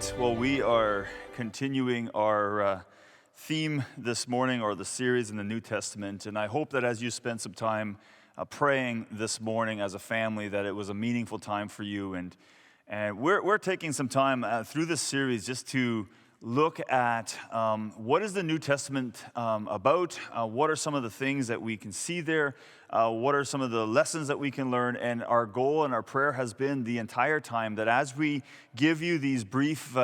right. Well, we are continuing our theme this morning, or the series in the New Testament. And I hope that as you spend some time praying this morning as a family, that it was a meaningful time for you. And we're taking some time through this series just to look at what is the New Testament about, what are some of the things that we can see there, what are some of the lessons that we can learn. And our goal and our prayer has been the entire time that as we give you these brief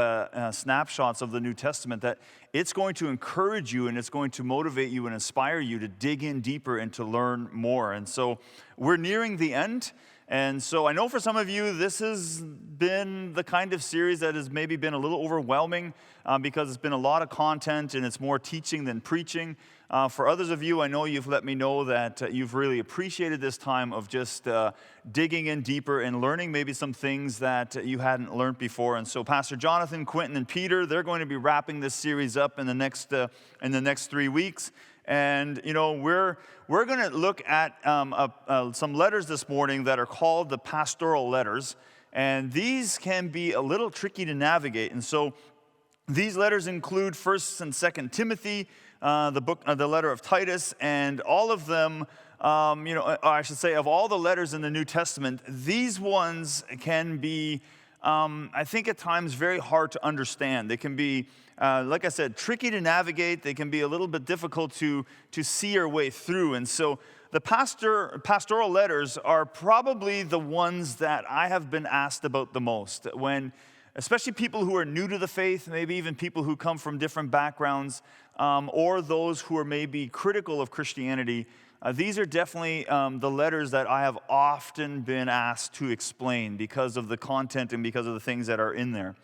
snapshots of the New Testament, that it's going to encourage you and it's going to motivate you and inspire you to dig in deeper and to learn more. And so we're nearing the end. And so I know for some of you, this has been the kind of series that has maybe been a little overwhelming because it's been a lot of content and it's more teaching than preaching. For others of you, I know you've let me know that you've really appreciated this time of just digging in deeper and learning maybe some things that you hadn't learned before. And so Pastor Jonathan, Quentin, and Peter, they're going to be wrapping this series up in the next 3 weeks. And, you know, we're going to look at some letters this morning that are called the Pastoral Letters. And these can be a little tricky to navigate. And so these letters include 1st and 2nd Timothy, the letter of Titus, and all of them, I should say, of all the letters in the New Testament, these ones can be, I think at times, very hard to understand. They can be, like I said, tricky to navigate. They can be a little bit difficult to see your way through. And so the pastoral letters are probably the ones that I have been asked about the most. Especially people who are new to the faith, maybe even people who come from different backgrounds, or those who are maybe critical of Christianity. These are definitely the letters that I have often been asked to explain because of the content and because of the things that are in there.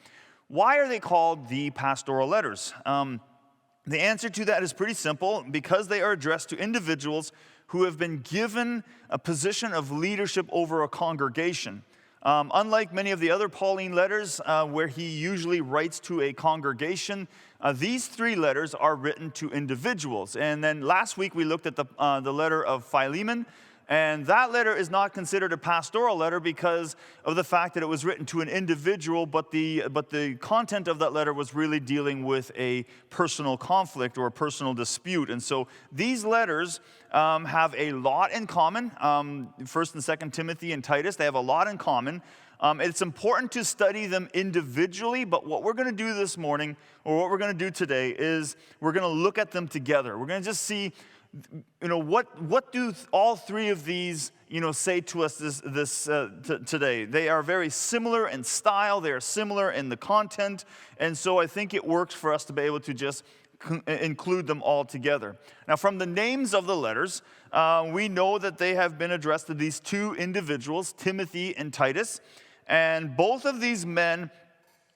Why are they called the pastoral letters? The answer to that is pretty simple: because they are addressed to individuals who have been given a position of leadership over a congregation. Unlike many of the other Pauline letters where he usually writes to a congregation, these 3 letters are written to individuals. And then last week we looked at the letter of Philemon, and that letter is not considered a pastoral letter because of the fact that it was written to an individual, but the content of that letter was really dealing with a personal conflict or a personal dispute. And so these letters have a lot in common. 1st and 2nd Timothy and Titus, they have a lot in common. It's important to study them individually, but what we're going to do this morning, or what we're going to do today, is we're going to look at them together. We're going to just see, what do all 3 of these, say to us today? They are very similar in style. They are similar in the content. And so I think it works for us to be able to just include them all together. Now, from the names of the letters, we know that they have been addressed to these 2 individuals, Timothy and Titus. And both of these men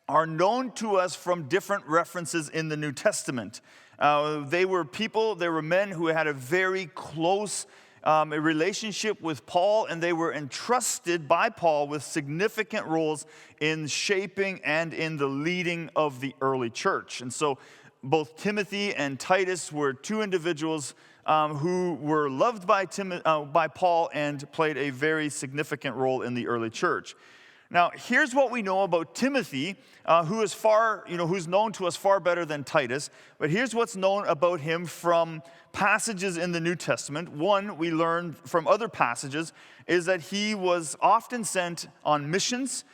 are known to us from different references in the New Testament. They were men who had a very close relationship with Paul, and they were entrusted by Paul with significant roles in shaping and in the leading of the early church. And so both Timothy and Titus were 2 individuals who were loved by Paul and played a very significant role in the early church. Now, here's what we know about Timothy, who's known to us far better than Titus. But here's what's known about him from passages in the New Testament. One, we learn from other passages, is that he was often sent on missions,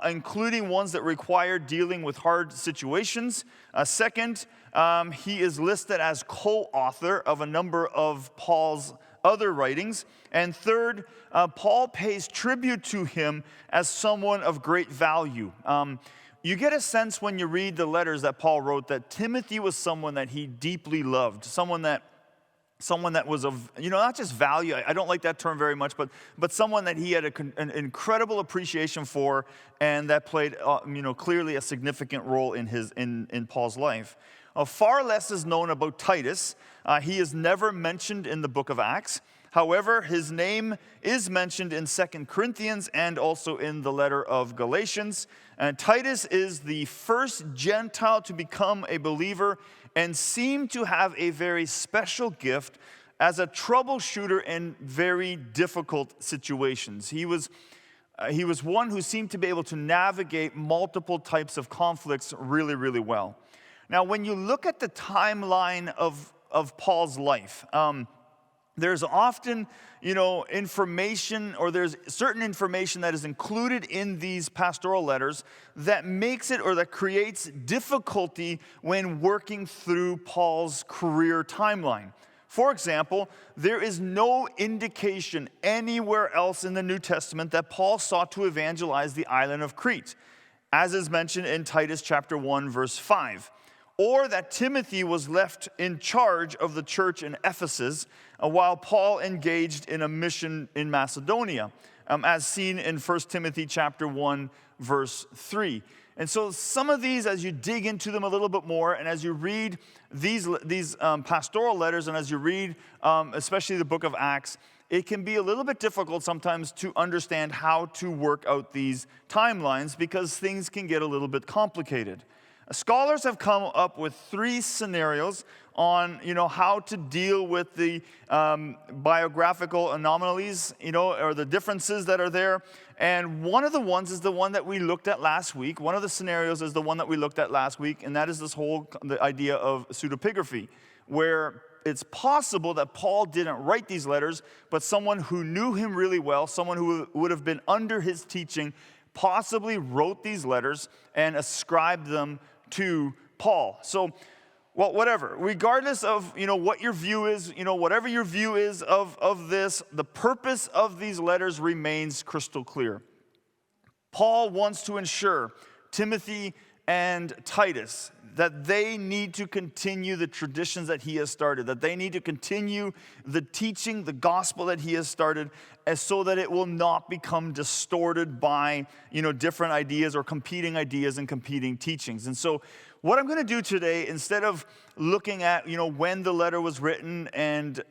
including ones that required dealing with hard situations. Second, he is listed as co-author of a number of Paul's other writings. And third, Paul pays tribute to him as someone of great value. You get a sense when you read the letters that Paul wrote that Timothy was someone that he deeply loved, someone that was of, not just value. I don't like that term very much, but someone that he had an incredible appreciation for, and that played, clearly a significant role in Paul's life. Far less is known about Titus. He is never mentioned in the book of Acts. However, his name is mentioned in 2 Corinthians and also in the letter of Galatians. And Titus is the first Gentile to become a believer and seemed to have a very special gift as a troubleshooter in very difficult situations. He was He was one who seemed to be able to navigate multiple types of conflicts really, really well. Now, when you look at the timeline of Paul's life, there's often, information, or there's certain information that is included in these pastoral letters that makes it, or that creates difficulty when working through Paul's career timeline. For example, there is no indication anywhere else in the New Testament that Paul sought to evangelize the island of Crete, as is mentioned in Titus chapter 1, verse 5. Or that Timothy was left in charge of the church in Ephesus while Paul engaged in a mission in Macedonia, as seen in 1 Timothy chapter 1, verse 3. And so some of these, as you dig into them a little bit more, and as you read these pastoral letters, and as you read especially the book of Acts, it can be a little bit difficult sometimes to understand how to work out these timelines, because things can get a little bit complicated. Scholars have come up with 3 scenarios on, how to deal with the biographical anomalies, or the differences that are there. And one of the ones is the one that we looked at last week. One of the scenarios is the one that we looked at last week, and that is the idea of pseudepigraphy, where it's possible that Paul didn't write these letters, but someone who knew him really well, someone who would have been under his teaching, possibly wrote these letters and ascribed them to Paul. So, whatever. Regardless of, what your view is, whatever your view is of this, the purpose of these letters remains crystal clear. Paul wants to ensure Timothy and Titus that they need to continue the traditions that he has started, that they need to continue the teaching, the gospel that he has started, so that it will not become distorted by, different ideas or competing ideas and competing teachings. And so what I'm going to do today, instead of looking at, when the letter was written and,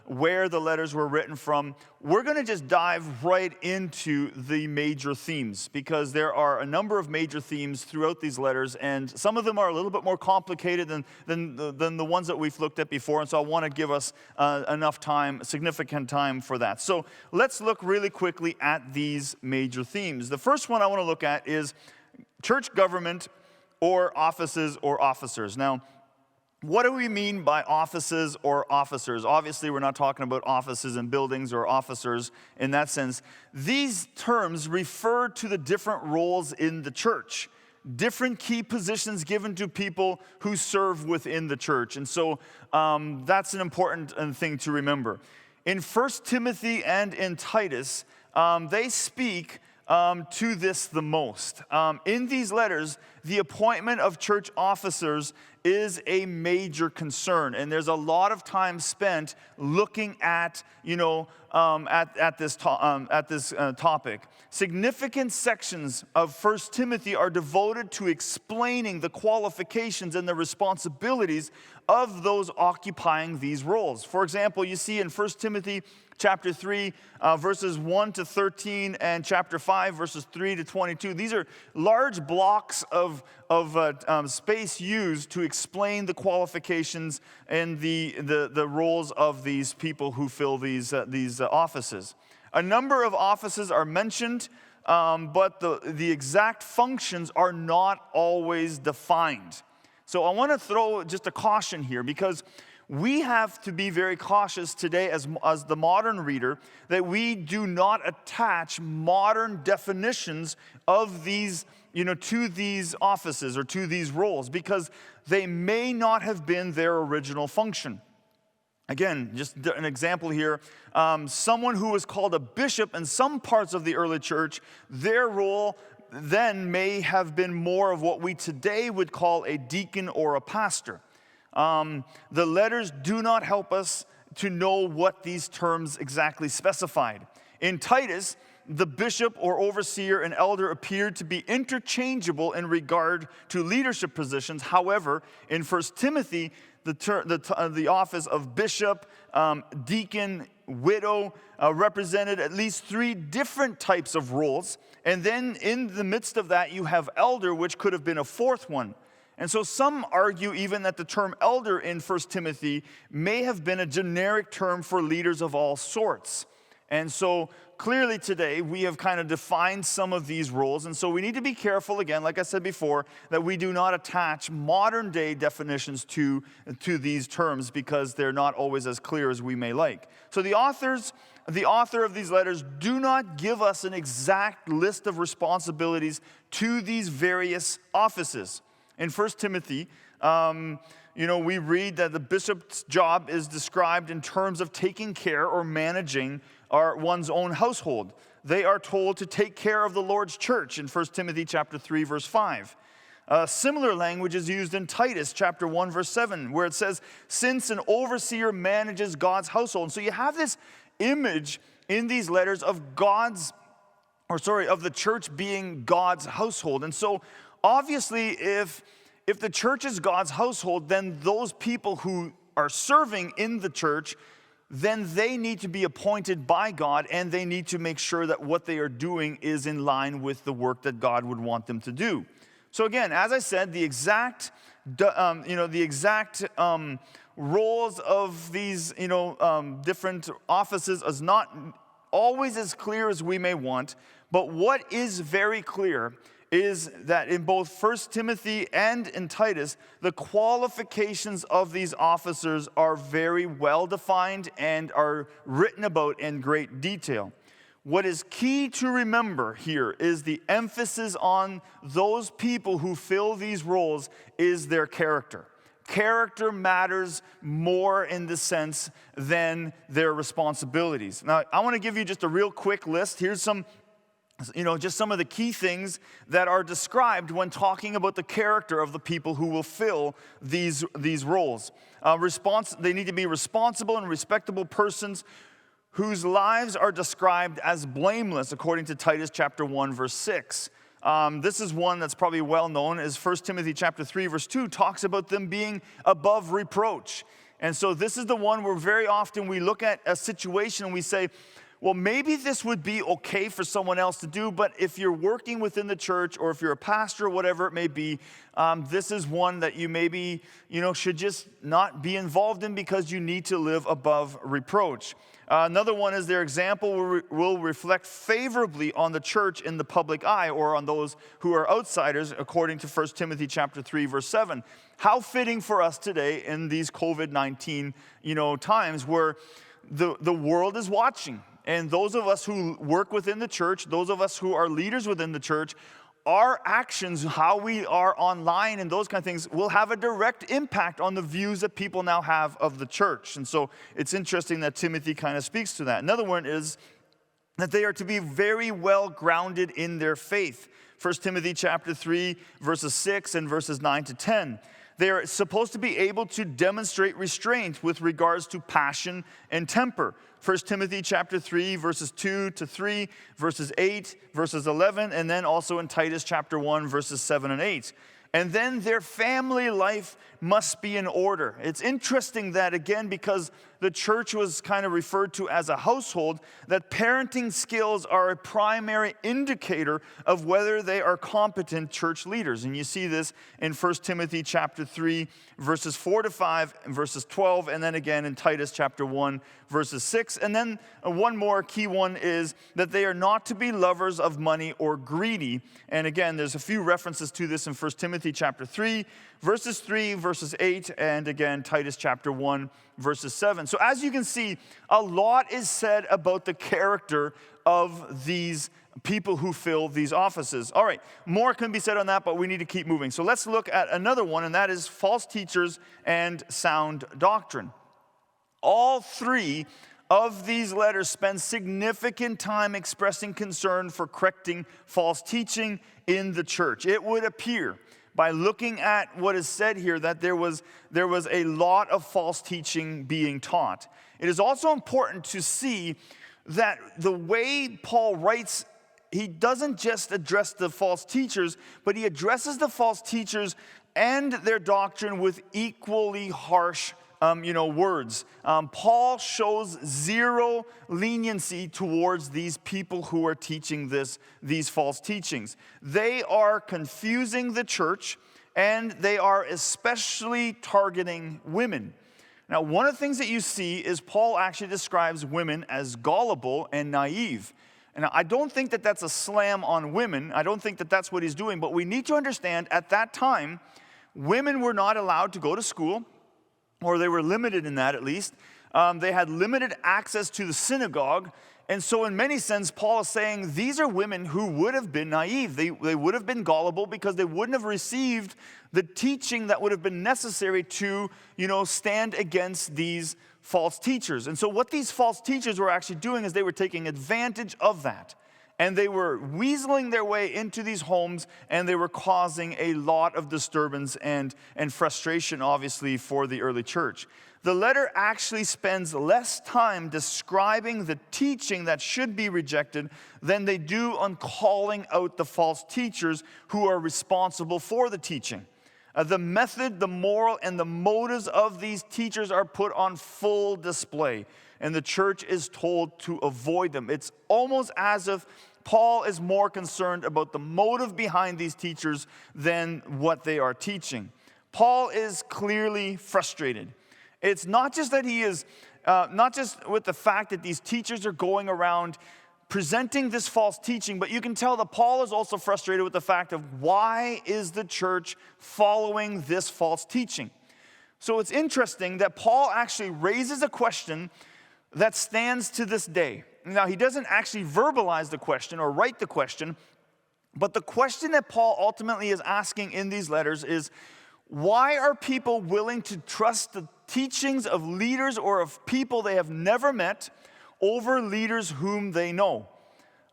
where the letters were written from, we're going to just dive right into the major themes, because there are a number of major themes throughout these letters, and some of them are a little bit more complicated than the ones that we've looked at before, and so I want to give us enough time, significant time for that. So let's look really quickly at these major themes. The first one I want to look at is church government, or offices or officers. Now, what do we mean by offices or officers? Obviously, we're not talking about offices and buildings or officers in that sense. These terms refer to the different roles in the church, different key positions given to people who serve within the church. And so that's an important thing to remember. In 1 Timothy and in Titus, they speak to this the most. In these letters, the appointment of church officers is a major concern, and there's a lot of time spent looking at, this topic. Significant sections of 1 Timothy are devoted to explaining the qualifications and the responsibilities of those occupying these roles. For example, you see in 1 Timothy chapter 3, verses 1 to 13, and chapter 5, verses 3 to 22. These are large blocks of space used to explain the qualifications and the roles of these people who fill these offices. A number of offices are mentioned, but the exact functions are not always defined. So I want to throw just a caution here, because we have to be very cautious today as the modern reader that we do not attach modern definitions of these, to these offices or to these roles, because they may not have been their original function. Again, just an example here, someone who was called a bishop in some parts of the early church, their role then may have been more of what we today would call a deacon or a pastor. The letters do not help us to know what these terms exactly specified. In Titus, the bishop or overseer and elder appeared to be interchangeable in regard to leadership positions. However, in 1 Timothy, the office of bishop, deacon, widow represented at least 3 different types of roles. And then in the midst of that, you have elder, which could have been a 4th one. And so some argue even that the term elder in 1 Timothy may have been a generic term for leaders of all sorts. And so clearly today we have kind of defined some of these roles. And so we need to be careful, again, like I said before, that we do not attach modern day definitions to these terms because they're not always as clear as we may like. So the author of these letters do not give us an exact list of responsibilities to these various offices. In 1 Timothy, we read that the bishop's job is described in terms of taking care or managing one's own household. They are told to take care of the Lord's church in 1 Timothy chapter 3, verse 5. Similar language is used in Titus chapter 1, verse 7, where it says, since an overseer manages God's household. And so you have this image in these letters of of the church being God's household. And so obviously if the church is God's household, then those people who are serving in the church, then they need to be appointed by God, and they need to make sure that what they are doing is in line with the work that God would want them to do. So again, as I said, the exact roles of these different offices is not always as clear as we may want, but what is very clear is that in both 1 Timothy and in Titus, the qualifications of these officers are very well defined and are written about in great detail. What is key to remember here is the emphasis on those people who fill these roles is their character. Character matters more in the sense than their responsibilities. Now, I want to give you just a real quick list. Here's just some of the key things that are described when talking about the character of the people who will fill these roles. They need to be responsible and respectable persons whose lives are described as blameless, according to Titus chapter 1, verse 6. This is one that's probably well known, as 1 Timothy chapter 3, verse 2 talks about them being above reproach. And so this is the one where very often we look at a situation and we say, well, maybe this would be okay for someone else to do, but if you're working within the church or if you're a pastor or whatever it may be, this is one that you maybe, should just not be involved in because you need to live above reproach. Another one is their example will reflect favorably on the church in the public eye or on those who are outsiders, according to 1 Timothy chapter 3, verse 7. How fitting for us today in these COVID-19, times where the world is watching. And those of us who work within the church, those of us who are leaders within the church, our actions, how we are online and those kind of things will have a direct impact on the views that people now have of the church. And so it's interesting that Timothy kind of speaks to that. Another one is that they are to be very well grounded in their faith. 1 Timothy chapter 3, verses 6 and verses 9 to 10. They are supposed to be able to demonstrate restraint with regards to passion and temper. 1 Timothy chapter 3, verses 2 to 3, verses 8, verses 11, and then also in Titus chapter 1, verses 7 and 8. And then their family life must be in order. It's interesting that, again, because the church was kind of referred to as a household, that parenting skills are a primary indicator of whether they are competent church leaders. And you see this in 1 Timothy chapter 3, verses 4 to 5, and verses 12, and then again in Titus chapter 1, verses 6. And then one more key one is that they are not to be lovers of money or greedy. And again, there's a few references to this in 1 Timothy chapter 3, verses 3, verses 8, and again, Titus chapter 1, verses 7. So as you can see, a lot is said about the character of these people who fill these offices. All right, more can be said on that, but we need to keep moving. So let's look at another one, and that is false teachers and sound doctrine. All three of these letters spend significant time expressing concern for correcting false teaching in the church. It would appear, by looking at what is said here, that there was a lot of false teaching being taught. It is also important to see that the way Paul writes, he doesn't just address the false teachers, but he addresses the false teachers and their doctrine with equally harsh words. Paul shows zero leniency towards these people who are teaching these false teachings. They are confusing the church, and they are especially targeting women. Now, one of the things that you see is Paul actually describes women as gullible and naive. And I don't think that that's a slam on women. I don't think that that's what he's doing. But we need to understand at that time, women were not allowed to go to school, or they were limited in that at least. They had limited access to the synagogue. And so in many sense, Paul is saying these are women who would have been naive. They would have been gullible because they wouldn't have received the teaching that would have been necessary to, stand against these false teachers. And so what these false teachers were actually doing is they were taking advantage of that. And they were weaseling their way into these homes, and they were causing a lot of disturbance and frustration, obviously, for the early church. The letter actually spends less time describing the teaching that should be rejected than they do on calling out the false teachers who are responsible for the teaching. The method, the moral, and the motives of these teachers are put on full display, and the church is told to avoid them. It's almost as if Paul is more concerned about the motive behind these teachers than what they are teaching. Paul is clearly frustrated. It's not just that he is, not just with the fact that these teachers are going around presenting this false teaching, but you can tell that Paul is also frustrated with the fact of why is the church following this false teaching. So it's interesting that Paul actually raises a question that stands to this day. Now, he doesn't actually verbalize the question or write the question, but the question that Paul ultimately is asking in these letters is, why are people willing to trust the teachings of leaders or of people they have never met over leaders whom they know?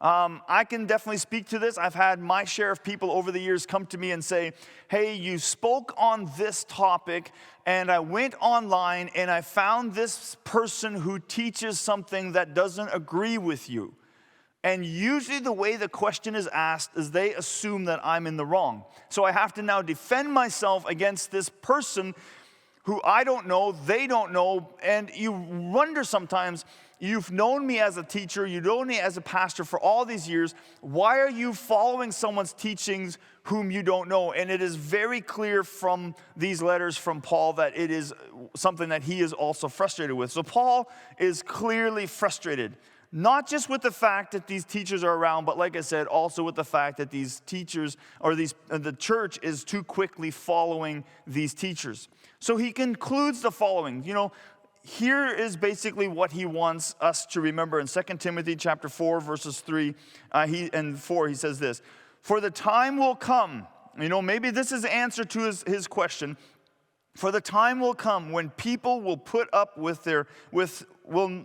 I can definitely speak to this. I've had my share of people over the years come to me and say, hey, you spoke on this topic, and I went online and I found this person who teaches something that doesn't agree with you. And usually the way the question is asked is they assume that I'm in the wrong. So I have to now defend myself against this person who I don't know, they don't know, and you wonder sometimes, you've known me as a teacher, you've known me as a pastor for all these years, why are you following someone's teachings whom you don't know? And it is very clear from these letters from Paul that it is something that he is also frustrated with. So Paul is clearly frustrated, not just with the fact that these teachers are around, but like I said, also with the fact that these teachers, or the church is too quickly following these teachers. So he concludes the following. Here is basically what he wants us to remember. In 2 Timothy chapter 4, verses 3 and 4, he says this, for the time will come, maybe this is the answer to his question, for the time will come when people will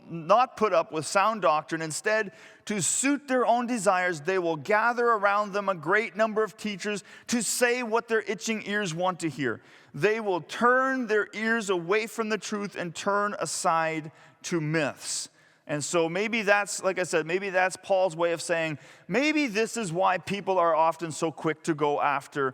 not put up with sound doctrine. Instead, to suit their own desires, they will gather around them a great number of teachers to say what their itching ears want to hear. They will turn their ears away from the truth and turn aside to myths. And so maybe that's, like I said, maybe that's Paul's way of saying, maybe this is why people are often so quick to go after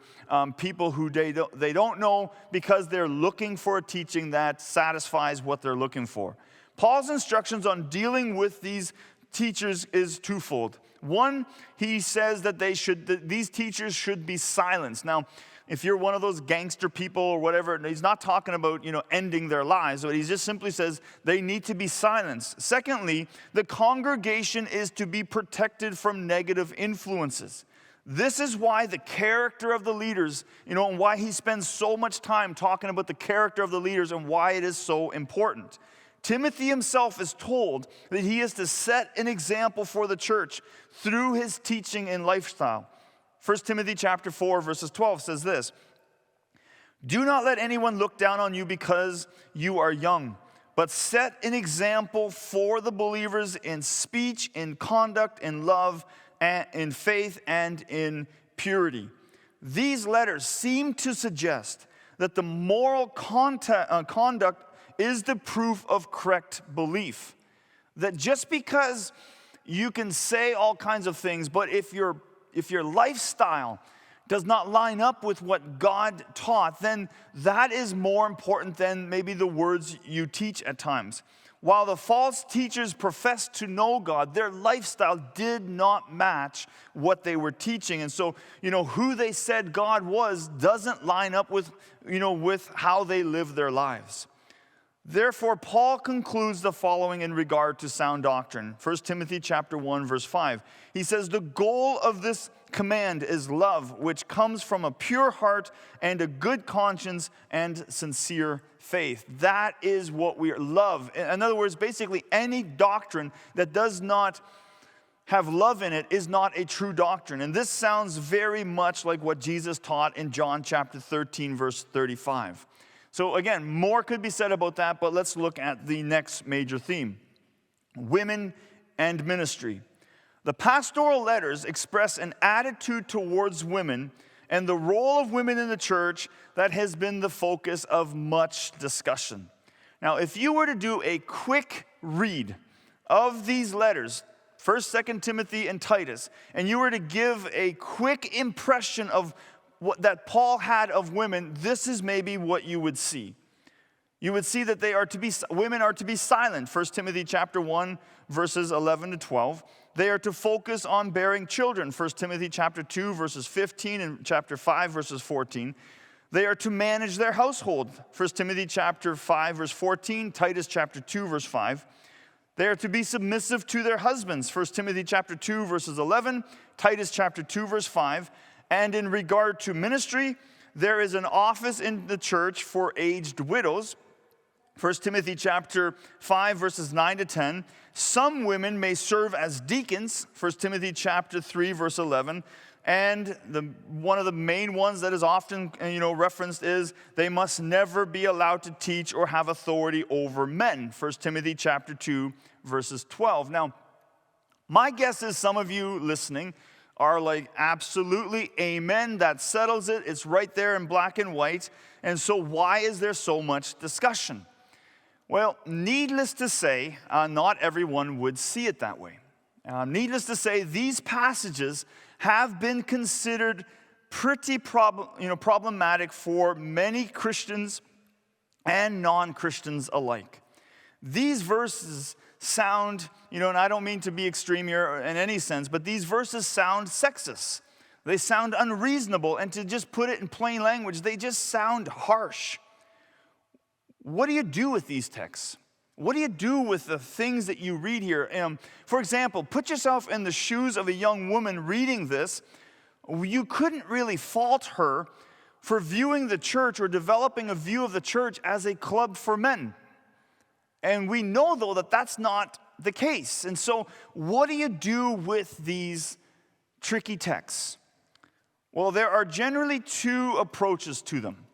people who they don't know, because they're looking for a teaching that satisfies what they're looking for. Paul's instructions on dealing with these teachers is twofold. One, he says that these teachers should be silenced. Now, if you're one of those gangster people or whatever, he's not talking about, ending their lives, but he just simply says they need to be silenced. Secondly, the congregation is to be protected from negative influences. This is why the character of the leaders, and why he spends so much time talking about the character of the leaders and why it is so important. Timothy himself is told that he is to set an example for the church through his teaching and lifestyle. 1 Timothy chapter 4, verses 12 says this, do not let anyone look down on you because you are young, but set an example for the believers in speech, in conduct, in love, and in faith, and in purity. These letters seem to suggest that the moral conduct is the proof of correct belief. That just because you can say all kinds of things, but if your lifestyle does not line up with what God taught, then that is more important than maybe the words you teach at times. While the false teachers professed to know God, their lifestyle did not match what they were teaching. And so, who they said God was doesn't line up with, with how they live their lives. Therefore, Paul concludes the following in regard to sound doctrine. 1 Timothy chapter 1, verse 5. He says, the goal of this command is love, which comes from a pure heart and a good conscience and sincere faith. That is what we love. In other words, basically any doctrine that does not have love in it is not a true doctrine. And this sounds very much like what Jesus taught in John chapter 13, verse 35. So again, more could be said about that, but let's look at the next major theme: women and ministry. The pastoral letters express an attitude towards women and the role of women in the church that has been the focus of much discussion. Now, if you were to do a quick read of these letters, 1st, 2nd Timothy, and Titus, and you were to give a quick impression of what that Paul had of women, this is maybe what you would see. You would see that women are to be silent. 1 Timothy chapter 1, verses 11 to 12. They are to focus on bearing children. 1 Timothy chapter 2, verses 15, and chapter 5, verses 14. They are to manage their household. 1 Timothy chapter 5, verse 14, Titus chapter 2, verse 5. They are to be submissive to their husbands. 1 Timothy chapter 2, verses 11, Titus chapter 2, verse 5. And in regard to ministry, there is an office in the church for aged widows. 1 Timothy chapter 5, verses 9 to 10. Some women may serve as deacons. 1 Timothy chapter 3, verse 11. And one of the main ones that is often referenced is they must never be allowed to teach or have authority over men. 1 Timothy chapter 2, verses 12. Now, my guess is some of you listening are like, absolutely, amen, that settles it. It's right there in black and white. And so why is there so much discussion? Well, needless to say, not everyone would see it that way. Needless to say, these passages have been considered pretty problematic for many Christians and non-Christians alike. These verses sound, and I don't mean to be extreme here in any sense, but these verses sound sexist. They sound unreasonable, and to just put it in plain language, they just sound harsh. What do you do with these texts? What do you do with the things that you read here? For example, put yourself in the shoes of a young woman reading this. You couldn't really fault her for viewing the church or developing a view of the church as a club for men. And we know, though, that that's not the case. And so what do you do with these tricky texts? Well, there are generally two approaches to them.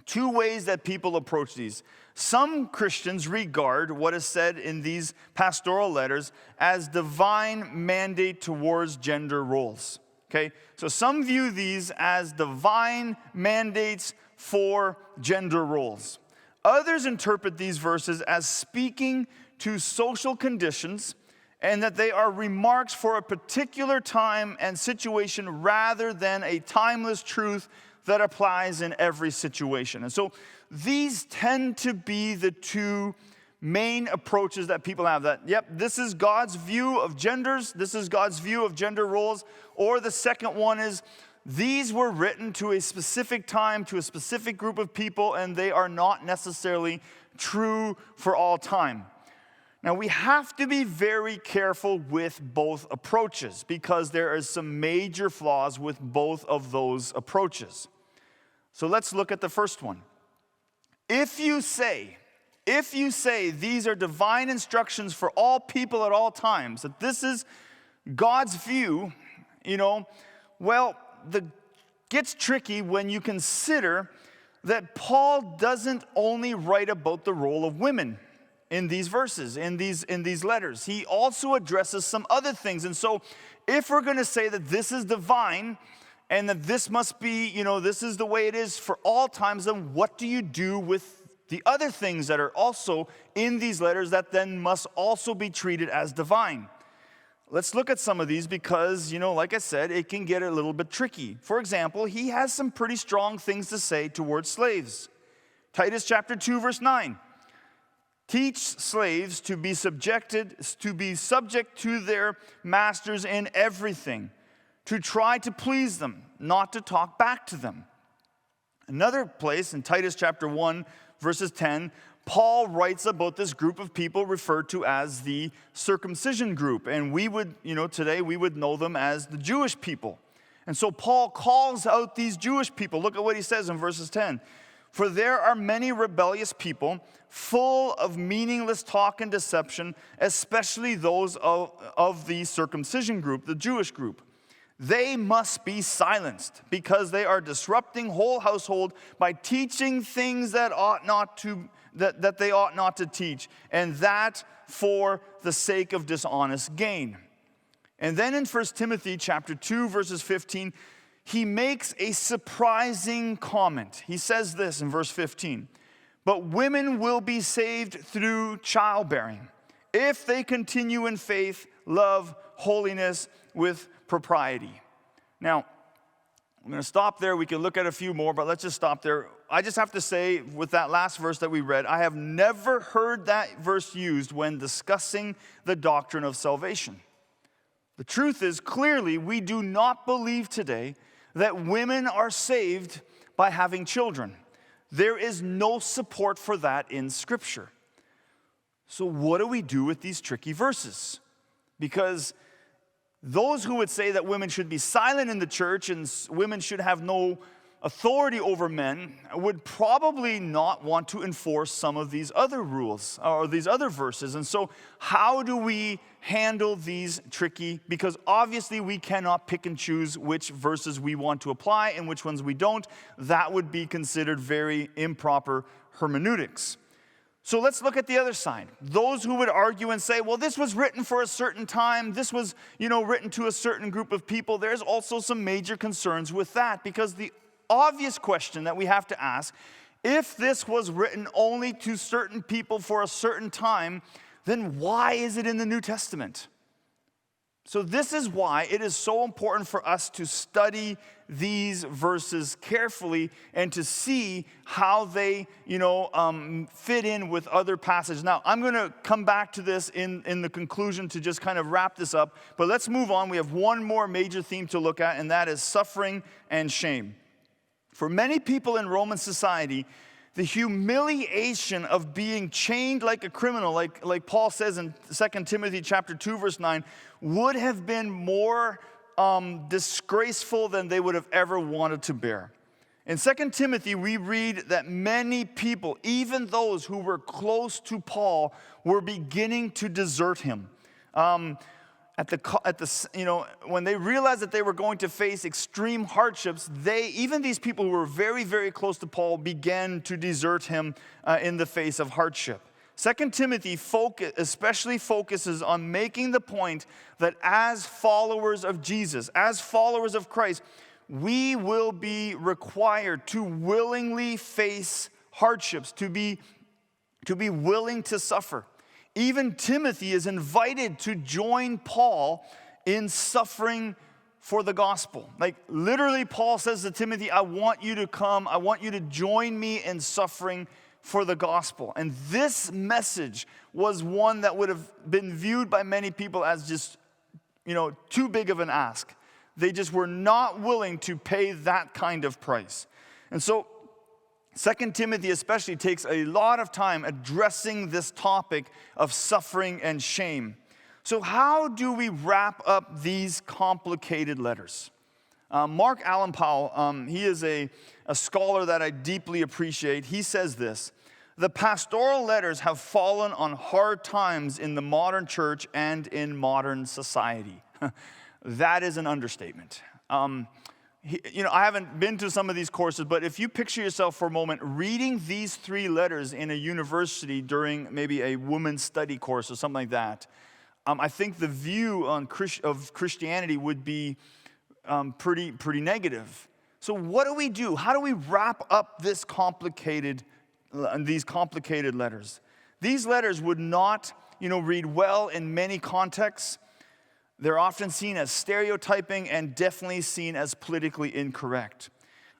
Two ways that people approach these. Some Christians regard what is said in these pastoral letters as divine mandate towards gender roles. Okay? So some view these as divine mandates for gender roles. Others interpret these verses as speaking to social conditions and that they are remarks for a particular time and situation rather than a timeless truth that applies in every situation. And so these tend to be the two main approaches that people have. That, yep, this is God's view of genders, this is God's view of gender roles. Or the second one is, these were written to a specific time, to a specific group of people, and they are not necessarily true for all time. Now, we have to be very careful with both approaches because there is some major flaws with both of those approaches. So let's look at the first one. If you say these are divine instructions for all people at all times, that this is God's view, gets tricky when you consider that Paul doesn't only write about the role of women in these verses, in these letters. He also addresses some other things. And so if we're going to say that this is divine and that this must be, this is the way it is for all times, then what do you do with the other things that are also in these letters that then must also be treated as divine? Let's look at some of these because, like I said, it can get a little bit tricky. For example, he has some pretty strong things to say towards slaves. Titus chapter 2, verse 9. Teach slaves to be subject to their masters in everything, to try to please them, not to talk back to them. Another place in Titus chapter 1, verses 10, Paul writes about this group of people referred to as the circumcision group. And we would, today we would know them as the Jewish people. And so Paul calls out these Jewish people. Look at what he says in verses 10. For there are many rebellious people, full of meaningless talk and deception, especially those of the circumcision group, the Jewish group. They must be silenced because they are disrupting whole household by teaching things that they ought not to teach, and that for the sake of dishonest gain. And then in 1 Timothy chapter 2, verses 15, he makes a surprising comment. He says this in verse 15, but women will be saved through childbearing if they continue in faith, love, holiness with propriety. Now, I'm going to stop there. We can look at a few more, but let's just stop there. I just have to say, with that last verse that we read, I have never heard that verse used when discussing the doctrine of salvation. The truth is, clearly, we do not believe today that women are saved by having children. There is no support for that in Scripture. So what do we do with these tricky verses? Because those who would say that women should be silent in the church and women should have no authority over men would probably not want to enforce some of these other rules or these other verses. And so how do we handle these tricky? Because obviously we cannot pick and choose which verses we want to apply and which ones we don't. That would be considered very improper hermeneutics. So let's look at the other side. Those who would argue and say, well, this was written for a certain time. This was, written to a certain group of people. There's also some major concerns with that, because the obvious question that we have to ask, if this was written only to certain people for a certain time, then why is it in the New Testament? So this is why it is so important for us to study these verses carefully and to see how they, fit in with other passages. Now, I'm going to come back to this in the conclusion to just kind of wrap this up, but let's move on. We have one more major theme to look at, and that is suffering and shame. For many people in Roman society, the humiliation of being chained like a criminal, like Paul says in 2 Timothy chapter 2, verse 9, would have been more disgraceful than they would have ever wanted to bear. In 2 Timothy, we read that many people, even those who were close to Paul, were beginning to desert him. When they realized that they were going to face extreme hardships, even these people who were very, very close to Paul began to desert him in the face of hardship. 2 Timothy especially focuses on making the point that as followers of Jesus, as followers of Christ, we will be required to willingly face hardships, to be willing to suffer. Even Timothy is invited to join Paul in suffering for the gospel. Like literally, Paul says to Timothy, I want you to come, I want you to join me in suffering for the gospel. And this message was one that would have been viewed by many people as just, too big of an ask. They just were not willing to pay that kind of price. And so 2 Timothy especially takes a lot of time addressing this topic of suffering and shame. So how do we wrap up these complicated letters? Mark Allen Powell, he is a scholar that I deeply appreciate. He says this: the pastoral letters have fallen on hard times in the modern church and in modern society. That is an understatement. I haven't been to some of these courses, but if you picture yourself for a moment reading these 3 letters in a university during maybe a women's study course or something like that, I think the view of Christianity would be pretty negative. So what do we do? How do we wrap up these complicated letters? These letters would not, read well in many contexts. They're often seen as stereotyping and definitely seen as politically incorrect.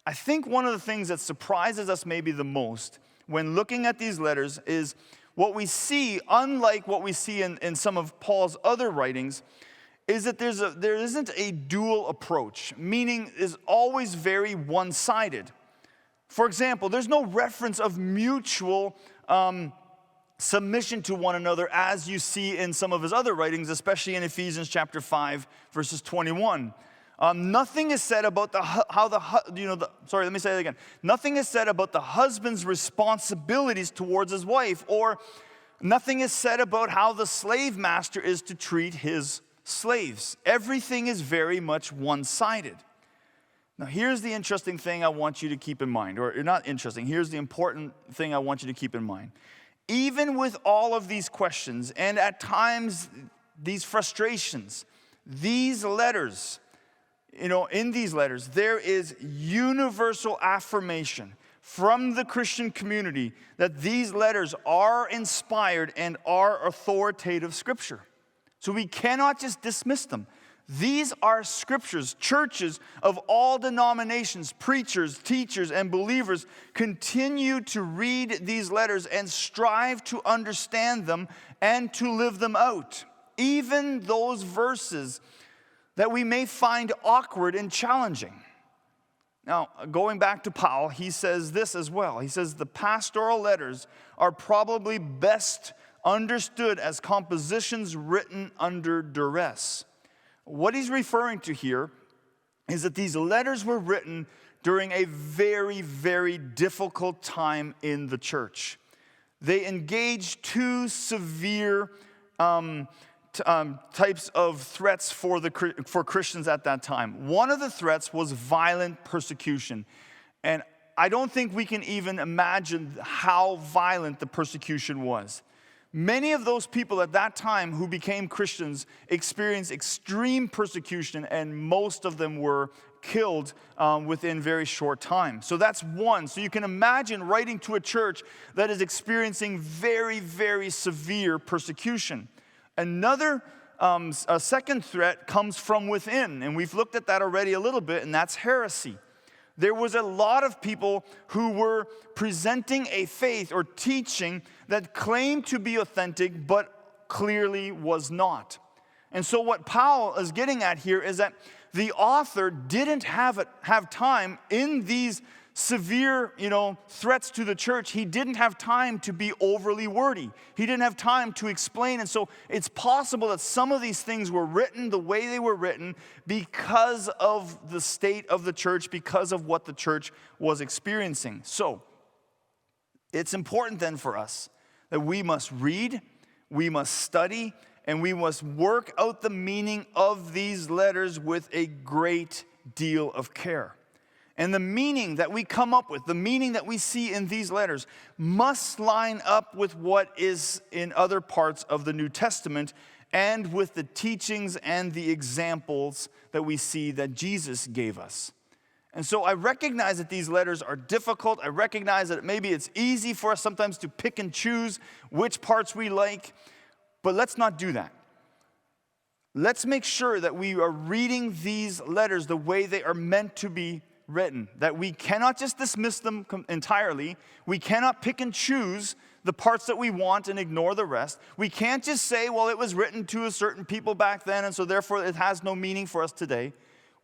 I think one of the things that surprises us maybe the most when looking at these letters is what we see, unlike what we see in some of Paul's other writings, is that there isn't a dual approach, meaning is always very one-sided. For example, there's no reference of mutual submission to one another, as you see in some of his other writings, especially in Ephesians chapter 5, verses 21. Nothing is said about let me say that again. Nothing is said about the husband's responsibilities towards his wife, or nothing is said about how the slave master is to treat his slaves. Everything is very much one-sided. Now, here's the interesting thing I want you to keep in mind, or not interesting, here's the important thing I want you to keep in mind. Even with all of these questions, and at times these frustrations, these letters, in these letters, there is universal affirmation from the Christian community that these letters are inspired and are authoritative scripture. So we cannot just dismiss them. These are scriptures. Churches of all denominations, preachers, teachers, and believers continue to read these letters and strive to understand them and to live them out. Even those verses that we may find awkward and challenging. Now, going back to Paul, he says this as well. He says the pastoral letters are probably best understood as compositions written under duress. What he's referring to here is that these letters were written during a very, very difficult time in the church. They engaged two severe types of threats for Christians at that time. One of the threats was violent persecution. And I don't think we can even imagine how violent the persecution was. Many of those people at that time who became Christians experienced extreme persecution, and most of them were killed within very short time. So that's one. So you can imagine writing to a church that is experiencing very, very severe persecution. Another, a second threat comes from within, and we've looked at that already a little bit, and that's heresy. There was a lot of people who were presenting a faith or teaching that claimed to be authentic, but clearly was not. And so what Paul is getting at here is that the author didn't have time in these severe, threats to the church. He didn't have time to be overly wordy. He didn't have time to explain. And so it's possible that some of these things were written the way they were written because of the state of the church, because of what the church was experiencing. So it's important then for us that we must read, we must study, and we must work out the meaning of these letters with a great deal of care. And the meaning that we come up with, the meaning that we see in these letters, must line up with what is in other parts of the New Testament and with the teachings and the examples that we see that Jesus gave us. And so I recognize that these letters are difficult. I recognize that maybe it's easy for us sometimes to pick and choose which parts we like, but let's not do that. Let's make sure that we are reading these letters the way they are meant to be written, that we cannot just dismiss them entirely. We cannot pick and choose the parts that we want and ignore the rest. We can't just say, well, it was written to a certain people back then, and so therefore it has no meaning for us today.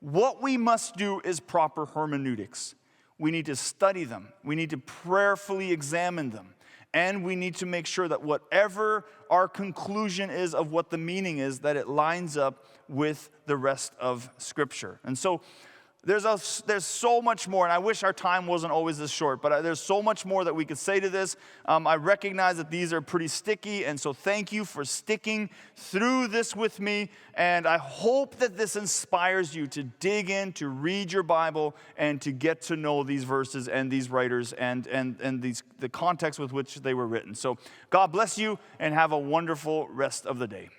What we must do is proper hermeneutics. We need to study them. We need to prayerfully examine them. And we need to make sure that whatever our conclusion is of what the meaning is, that it lines up with the rest of Scripture. And so there's so much more, and I wish our time wasn't always this short, but there's so much more that we could say to this. I recognize that these are pretty sticky, and so thank you for sticking through this with me, and I hope that this inspires you to dig in, to read your Bible, and to get to know these verses and these writers and the context with which they were written. So God bless you, and have a wonderful rest of the day.